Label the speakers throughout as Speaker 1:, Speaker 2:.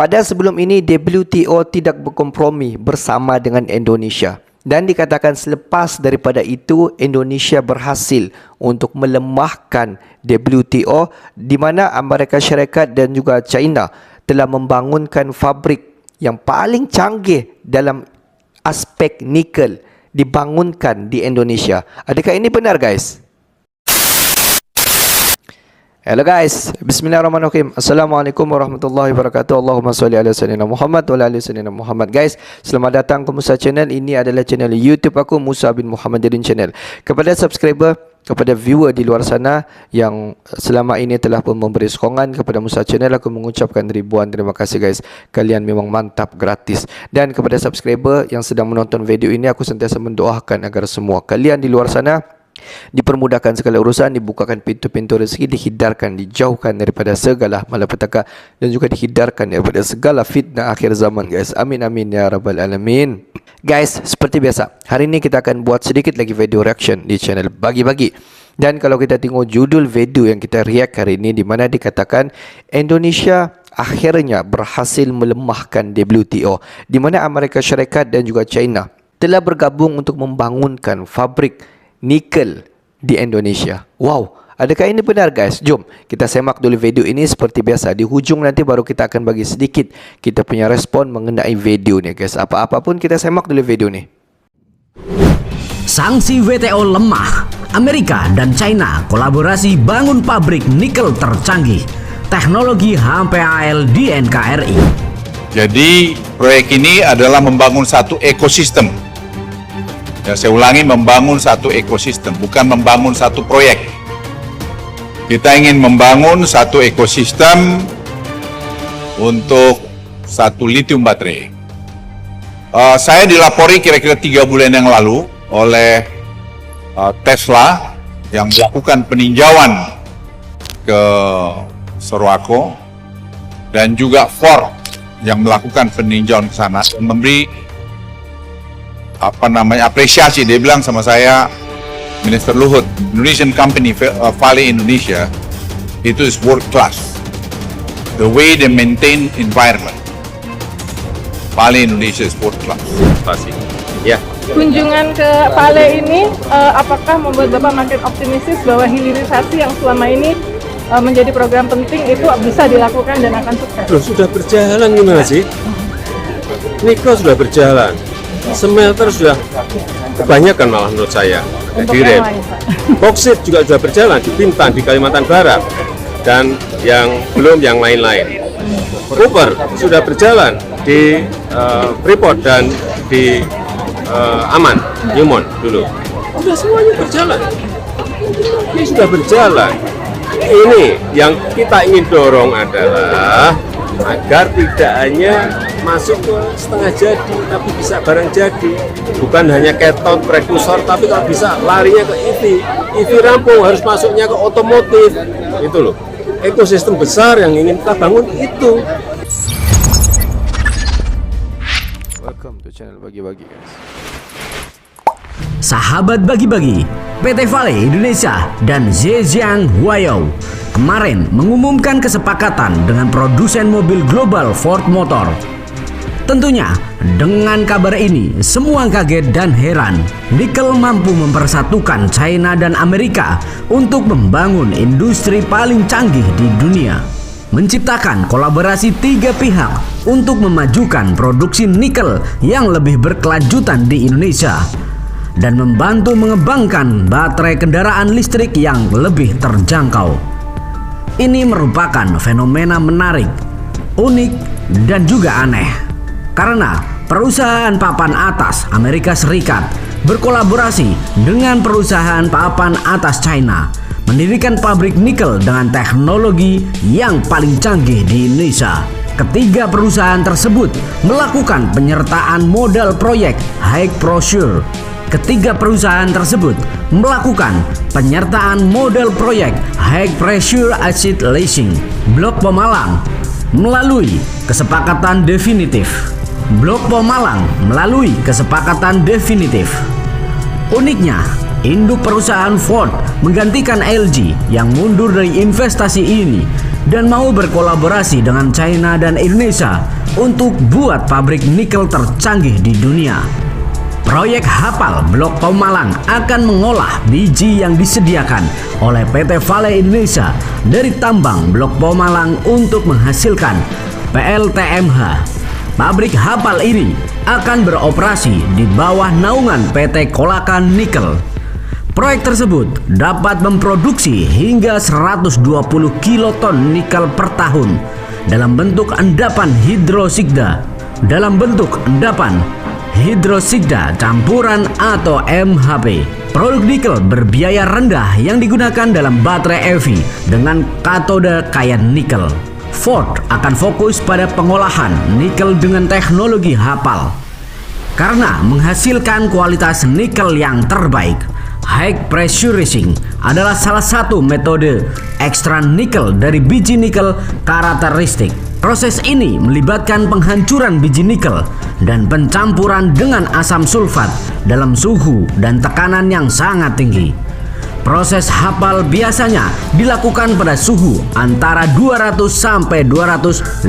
Speaker 1: Pada sebelum ini, WTO tidak berkompromi bersama dengan Indonesia. Dan dikatakan selepas daripada itu, Indonesia berhasil untuk melemahkan WTO, di mana Amerika Syarikat dan juga China telah membangunkan fabrik yang paling canggih dalam aspek nikel dibangunkan di Indonesia. Adakah ini benar, guys? Hello guys, bismillahirrahmanirrahim. Assalamualaikum warahmatullahi wabarakatuh. Allahumma salli ala sayyidina Muhammad wa ala ali sayyidina Muhammad. Guys, selamat datang ke Musa Channel. Ini adalah channel YouTube aku, Musa bin Muhammadin Channel. Kepada subscriber, kepada viewer di luar sana yang selama ini telah pun memberi sokongan kepada Musa Channel, aku mengucapkan ribuan terima kasih guys. Kalian memang mantap, gratis. Dan kepada subscriber yang sedang menonton video ini, aku sentiasa mendoakan agar semua kalian di luar sana dipermudahkan segala urusan, dibukakan pintu-pintu rezeki, dihindarkan, dijauhkan daripada segala malapetaka, dan juga dihindarkan daripada segala fitnah akhir zaman guys. Amin amin ya rabbal alamin. Guys, seperti biasa, hari ini kita akan buat sedikit lagi video reaction di channel Bagi-Bagi. Dan kalau kita tengok judul video yang kita react hari ini, di mana dikatakan Indonesia akhirnya berhasil melemahkan WTO, di mana Amerika Syarikat dan juga China telah bergabung untuk membangunkan fabrik nikel di Indonesia. Wow, adakah ini benar guys? Jom kita semak dulu video ini. Seperti biasa, di hujung nanti baru kita akan bagi sedikit kita punya respon mengenai video ni guys. Apa-apa pun kita semak dulu video ni.
Speaker 2: Sanksi WTO lemah. Amerika dan China kolaborasi bangun pabrik nikel tercanggih. Teknologi HPAL di NKRI.
Speaker 3: Jadi proyek ini adalah membangun satu ekosistem. Ya, saya ulangi, membangun satu ekosistem, bukan membangun satu proyek. Kita ingin membangun satu ekosistem untuk satu lithium baterai. Saya dilapori kira-kira 3 bulan yang lalu oleh Tesla yang melakukan peninjauan ke Sorowako, dan juga Ford yang melakukan peninjauan ke sana, memberi apresiasi. Dia bilang sama saya, Minister Luhut, Indonesian company Vale Indonesia itu is world class. The way they maintain environment, Vale Indonesia is world class. Ya.
Speaker 4: Kunjungan ke Vale ini apakah membuat Bapak makin optimistis bahwa hilirisasi yang selama ini menjadi program penting itu bisa dilakukan dan akan sukses?
Speaker 5: Loh, sudah berjalan gimana sih? Nikel sudah berjalan. Smelter sudah kebanyakan malah menurut saya. Di rem. Boksit juga sudah berjalan di Bintan, di Kalimantan Barat, dan yang belum yang lain-lain. Copper sudah berjalan di Freeport dan di Aman, Newmont dulu. Sudah semuanya berjalan. Ini sudah berjalan. Ini yang kita ingin dorong adalah agar tidak hanya masuk ke setengah jadi, tapi bisa barang jadi. Bukan hanya cathode, prekursor, tapi kalau bisa larinya ke EV. EV rampung, harus masuknya ke otomotif. Itu loh, ekosistem besar yang ingin kita bangun itu.
Speaker 1: Welcome to channel Bagi-Bagi guys.
Speaker 2: Sahabat Bagi-Bagi, PT Vale Indonesia dan Zhejiang Huayou kemarin mengumumkan kesepakatan dengan produsen mobil global Ford Motor. Tentunya dengan kabar ini semua kaget dan heran. Nikel mampu mempersatukan China dan Amerika untuk membangun industri paling canggih di dunia, menciptakan kolaborasi 3 pihak untuk memajukan produksi nikel yang lebih berkelanjutan di Indonesia, dan membantu mengembangkan baterai kendaraan listrik yang lebih terjangkau. Ini merupakan fenomena menarik, unik, dan juga aneh. Karena perusahaan papan atas Amerika Serikat berkolaborasi dengan perusahaan papan atas China mendirikan pabrik nikel dengan teknologi yang paling canggih di Indonesia. Ketiga perusahaan tersebut melakukan penyertaan modal proyek high pressure. Ketiga perusahaan tersebut melakukan penyertaan modal proyek high pressure acid leaching Blok Pemalang melalui kesepakatan definitif. Blok Pemalang melalui kesepakatan definitif. Uniknya, induk perusahaan Ford menggantikan LG yang mundur dari investasi ini dan mau berkolaborasi dengan China dan Indonesia untuk buat pabrik nikel tercanggih di dunia. Proyek Hapal Blok Pemalang akan mengolah biji yang disediakan oleh PT Vale Indonesia dari tambang Blok Pemalang untuk menghasilkan PLTMH. Pabrik Hapal ini akan beroperasi di bawah naungan PT Kolakan Nikel. Proyek tersebut dapat memproduksi hingga 120 kiloton nikel per tahun dalam bentuk endapan hidrosigda. Hidrosigda campuran atau MHP. Produk nikel berbiaya rendah yang digunakan dalam baterai EV dengan katode kaya nikel. Ford akan fokus pada pengolahan nikel dengan teknologi Hapal karena menghasilkan kualitas nikel yang terbaik. High pressurizing adalah salah satu metode ekstra nikel dari biji nikel karakteristik. Proses ini melibatkan penghancuran biji nikel dan pencampuran dengan asam sulfat dalam suhu dan tekanan yang sangat tinggi. Proses Hapal biasanya dilakukan pada suhu antara 200 sampai 255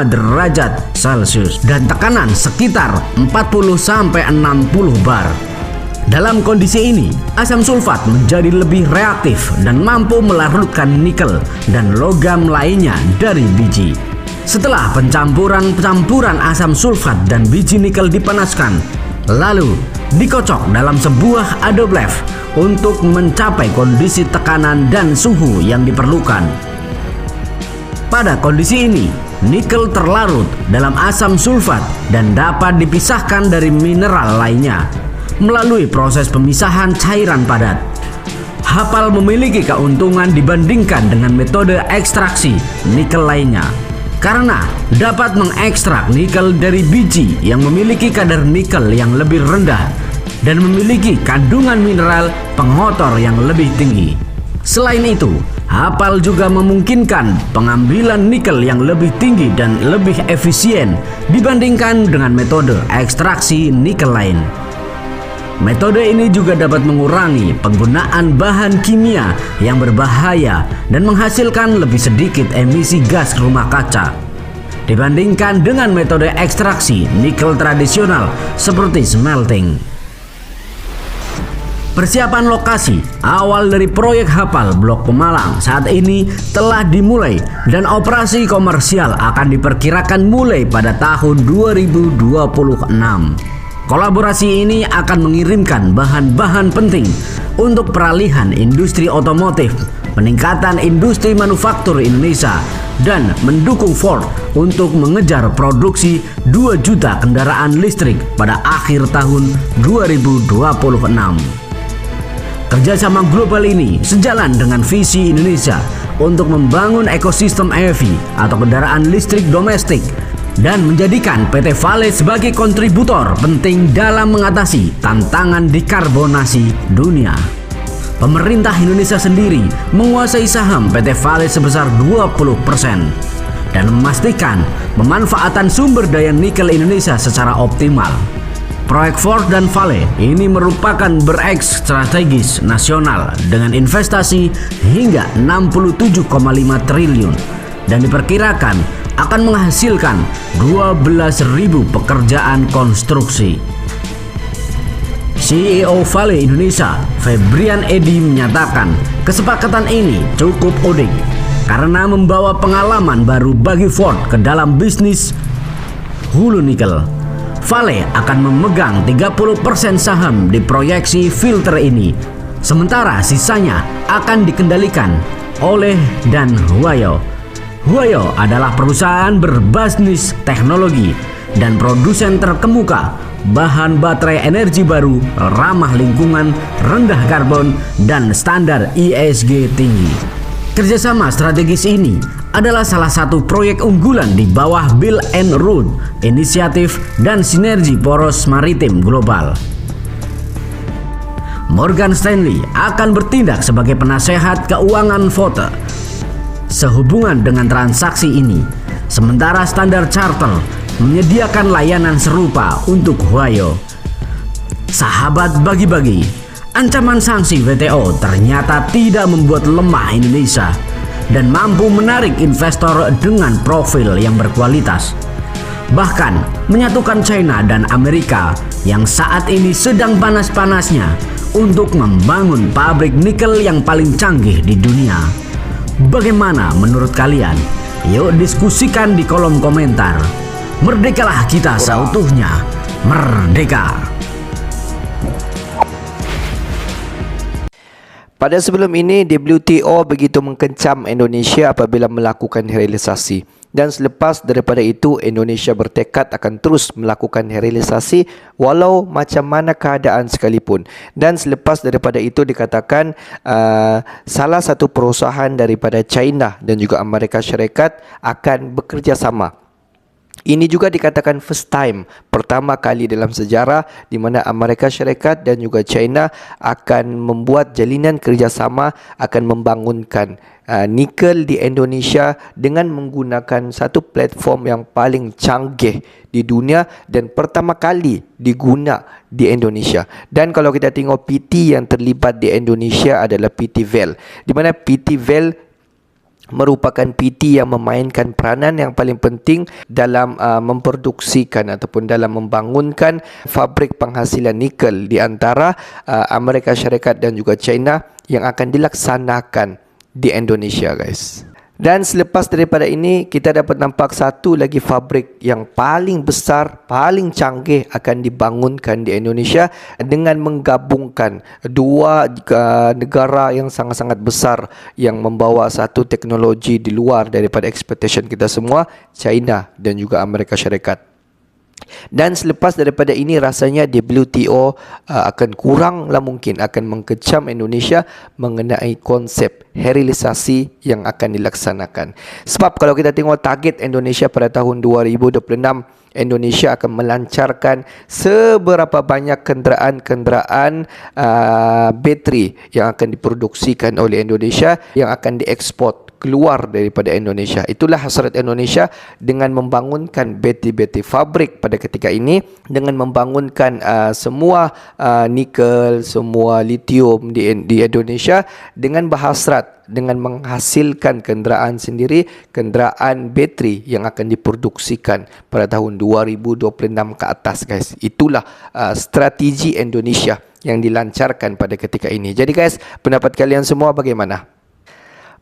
Speaker 2: derajat Celcius dan tekanan sekitar 40 sampai 60 bar. Dalam kondisi ini, asam sulfat menjadi lebih reaktif dan mampu melarutkan nikel dan logam lainnya dari biji. Setelah campuran asam sulfat dan biji nikel dipanaskan, lalu dikocok dalam sebuah autoclave untuk mencapai kondisi tekanan dan suhu yang diperlukan. Pada kondisi ini, nikel terlarut dalam asam sulfat dan dapat dipisahkan dari mineral lainnya melalui proses pemisahan cairan padat. Hapal memiliki keuntungan dibandingkan dengan metode ekstraksi nikel lainnya karena dapat mengekstrak nikel dari biji yang memiliki kadar nikel yang lebih rendah dan memiliki kandungan mineral pengotor yang lebih tinggi. Selain itu, Hapal juga memungkinkan pengambilan nikel yang lebih tinggi dan lebih efisien dibandingkan dengan metode ekstraksi nikel lain. Metode ini juga dapat mengurangi penggunaan bahan kimia yang berbahaya dan menghasilkan lebih sedikit emisi gas rumah kaca dibandingkan dengan metode ekstraksi nikel tradisional seperti smelting. Persiapan lokasi awal dari proyek Hapal Blok Pemalang saat ini telah dimulai dan operasi komersial akan diperkirakan mulai pada tahun 2026. Kolaborasi ini akan mengirimkan bahan-bahan penting untuk peralihan industri otomotif, peningkatan industri manufaktur Indonesia, dan mendukung Ford untuk mengejar produksi 2 juta kendaraan listrik pada akhir tahun 2026. Kerjasama global ini sejalan dengan visi Indonesia untuk membangun ekosistem EV atau kendaraan listrik domestik dan menjadikan PT Vale sebagai kontributor penting dalam mengatasi tantangan dekarbonasi dunia. Pemerintah Indonesia sendiri menguasai saham PT Vale sebesar 20% dan memastikan pemanfaatan sumber daya nikel Indonesia secara optimal. Proyek Ford dan Vale ini merupakan proyek strategis nasional dengan investasi hingga 67,5 triliun dan diperkirakan akan menghasilkan 12.000 pekerjaan konstruksi. CEO Vale Indonesia, Febrian Edi, menyatakan kesepakatan ini cukup unik karena membawa pengalaman baru bagi Ford ke dalam bisnis hulu nikel. Vale akan memegang 30% saham di proyeksi filter ini, sementara sisanya akan dikendalikan oleh Dan Huayo. Huayo adalah perusahaan berbasis teknologi dan produsen terkemuka bahan baterai energi baru, ramah lingkungan, rendah karbon, dan standar ESG tinggi. Kerjasama strategis ini adalah salah satu proyek unggulan di bawah Belt and Road Initiative dan Sinergi Poros Maritim Global. Morgan Stanley akan bertindak sebagai penasehat keuangan Ford sehubungan dengan transaksi ini, sementara Standard Chartered menyediakan layanan serupa untuk Huayo. Sahabat bagi-bagi, ancaman sanksi WTO ternyata tidak membuat lemah Indonesia. dan mampu menarik investor dengan profil yang berkualitas. Bahkan menyatukan China dan Amerika yang saat ini sedang panas-panasnya untuk membangun pabrik nikel yang paling canggih di dunia. Bagaimana menurut kalian? Yuk diskusikan di kolom komentar. Merdekalah kita seutuhnya. Merdeka!
Speaker 1: Pada sebelum ini, WTO begitu mengkencam Indonesia apabila melakukan hilirisasi. Dan selepas daripada itu, Indonesia bertekad akan terus melakukan hilirisasi walau macam mana keadaan sekalipun. Dan selepas daripada itu dikatakan salah satu perusahaan daripada China dan juga Amerika Syarikat akan bekerjasama. Ini juga dikatakan first time, pertama kali dalam sejarah di mana Amerika Syarikat dan juga China akan membuat jalinan kerjasama akan membangunkan nikel di Indonesia dengan menggunakan satu platform yang paling canggih di dunia dan pertama kali diguna di Indonesia. Dan kalau kita tengok PT yang terlibat di Indonesia adalah PT VEL, di mana PT VEL merupakan PT yang memainkan peranan yang paling penting dalam memproduksikan ataupun dalam membangunkan fabrik penghasilan nikel di antara Amerika Syarikat dan juga China yang akan dilaksanakan di Indonesia, guys. Dan selepas daripada ini, kita dapat nampak satu lagi fabrik yang paling besar, paling canggih akan dibangunkan di Indonesia dengan menggabungkan dua negara yang sangat-sangat besar yang membawa satu teknologi di luar daripada expectation kita semua, China dan juga Amerika Syarikat. Dan selepas daripada ini rasanya WTO akan kuranglah mungkin akan mengkecam Indonesia mengenai konsep hilirisasi yang akan dilaksanakan. Sebab kalau kita tengok target Indonesia pada tahun 2026, Indonesia akan melancarkan seberapa banyak kenderaan-kenderaan bateri yang akan diproduksikan oleh Indonesia yang akan diekspor keluar daripada Indonesia. Itulah hasrat Indonesia dengan membangunkan bateri-bateri fabrik pada ketika ini, dengan membangunkan semua nikel, semua lithium di Indonesia, dengan berhasrat dengan menghasilkan kenderaan sendiri, kenderaan bateri yang akan diproduksikan pada tahun 2026 ke atas, guys. Itulah strategi Indonesia yang dilancarkan pada ketika ini. Jadi guys, pendapat kalian semua bagaimana?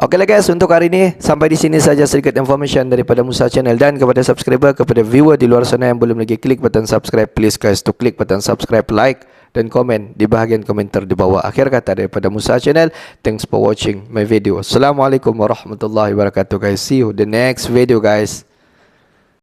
Speaker 1: Okeylah guys, untuk hari ini sampai di sini saja sedikit information daripada Musa Channel. Dan kepada subscriber, kepada viewer di luar sana yang belum lagi klik button subscribe, please guys to klik button subscribe, like dan komen di bahagian komentar di bawah. Akhir kata daripada Musa Channel, thanks for watching my video. Assalamualaikum warahmatullahi wabarakatuh guys. See you the next video guys.